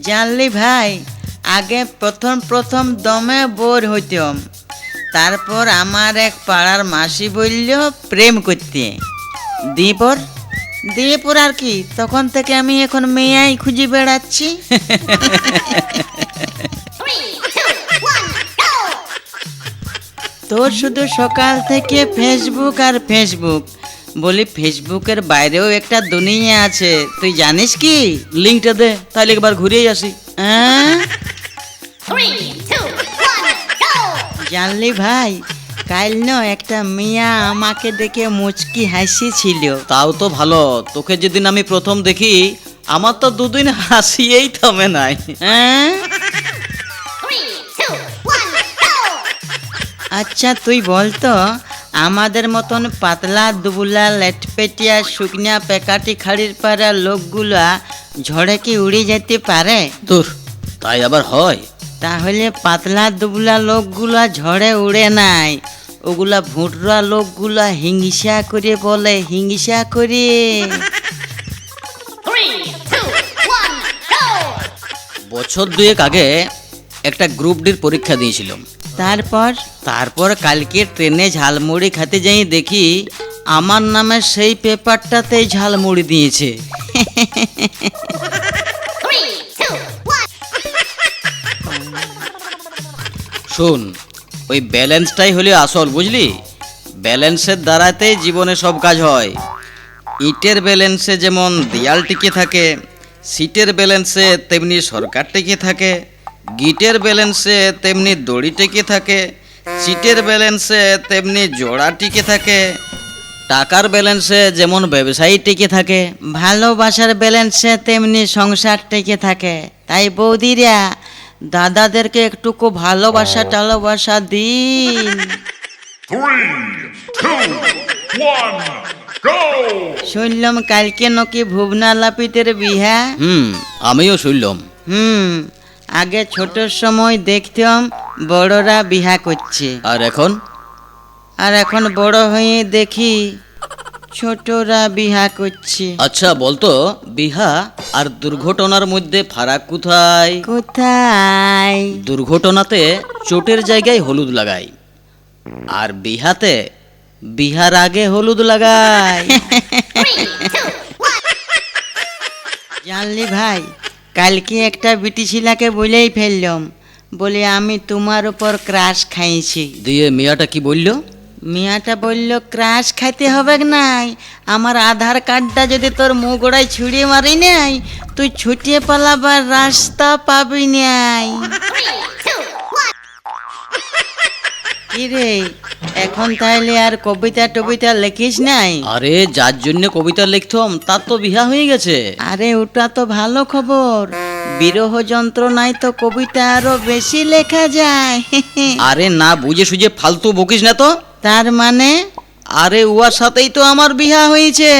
জানলি ভাই, আগে প্রথম প্রথম দমে বোর হইতাম, তারপর আমার এক পাড়ার মাসি বলল প্রেম করতে। দিয়ে পর আর কি, তখন থেকে আমি এখন মেয়াই খুঁজে বেড়াচ্ছি। তোর শুধু সকাল থেকে ফেসবুক আর ফেসবুক, বলি ফেসবুকের বাইরেও একটা দুনিয়া আছে, তুই জানিস কি? লিঙ্কটা দে, তাহলে একবার ঘুরেই আসি। হ্যাঁ? জানলি ভাই, কাল ন একটা মিয়া আমাকে দেখে মুচকি হাসিছিল। তাও তো ভালো, তোকে যেদিন আমি প্রথম দেখি আমার তো দুদিন হাসিয়েই থামে নাই। হ্যাঁ? আচ্ছা তুই বলতো, আমাদের মতন পাতলা দুবুলা লেটপেটিয়া শুকনা পেকাটি খাড়ির পাড়া লোকগুলা ঝড়ে কি উড়ে যেতে পারে? তোর তাই আবার হয়? তাহলে পাতলা দুবলা লোকগুলা ঝড়ে উড়ে নাই, ওগুলা ভুটরা লোকগুলা হিংসা করে বলে, হিংসা করে। বছর দুয়েক আগে একটা গ্রুপ ডির পরীক্ষা দিয়েছিলাম। তারপর কালকে ট্রেনে ঝালমুড়ি খেতে যাই দেখি আমার নামে সেই পেপারটাতেই ঝালমুড়ি দিয়েছে। শোন, ওই ব্যালেন্সটাই হলে আসল, বুঝলি? ব্যালেন্সের দ্বারাতেই জীবনে সব কাজ হয়। ইটের ব্যালেন্সে যেমন দেয়াল টিকে থাকে, সিটের ব্যালেন্সে তেমনি সরকার টিকে থাকে, গিটের ব্যালেন্সে তেমনি দড়ি টিকে থাকে, সিটের ব্যালেন্সে তেমনি জোড়া টিকে থাকে, টাকার ব্যালেন্সে যেমন ব্যবসায়ী টিকে থাকে, ভালোবাসার ব্যালেন্সে তেমনি সংসার টিকে থাকে। তাই বৌদিরা, দাদাদেরকে একটুকু ভালোবাসা টালোবাসা দিন। 3, 2, 1, go! শুনলাম কালকে নাকি ভুবনা লাপিতের বিহা। আমিও শুনলাম। আগে ছোট সময় দেখতাম বড়রা বিহা করছে, আর এখন বড় হয়ে দেখি ছোটরা বিহা করছে। আচ্ছা বলতো, বিহা আর দুর্ঘটনার মধ্যে ফারাক কোথায়? কোথায়? দুর্ঘটনাতে চোটের জায়গায় হলুদ লাগায়, আর বিহাতে বিহার আগে হলুদ লাগায়। জানলি ভাই, কালকে একটা বিটি ছিলাকে বলেই ফেললাম, বলে আমি তোমার উপর ক্রাশ খাইছি। দিয়ে মিয়াটা কি বললো? মিয়াটা বলল, ক্রাশ খাইতে হবে নাই, আমার আধার কার্ডটা যদি তোর মুখ গোড়ায় ছুঁড়ে মারি নাই, তুই ছুটিয়ে পালাবার রাস্তা পাবি নাই। কি রে, এখন তাহলে আর কবিতা টবিতা লেখিস নাই? আরে যার জন্য কবিতা লিখতাম তার তো বিহা হয়ে গেছে। আরে ওটা তো ভালো খবর, বিরহ যন্ত্রণায় তো কবিতা আরো বেশি লেখা যায়। আরে না বুঝে সুঝে ফালতু বকিস না তো। তার মানে? আরে উয়ার সাথেই তো আমার বিহা হয়েছে।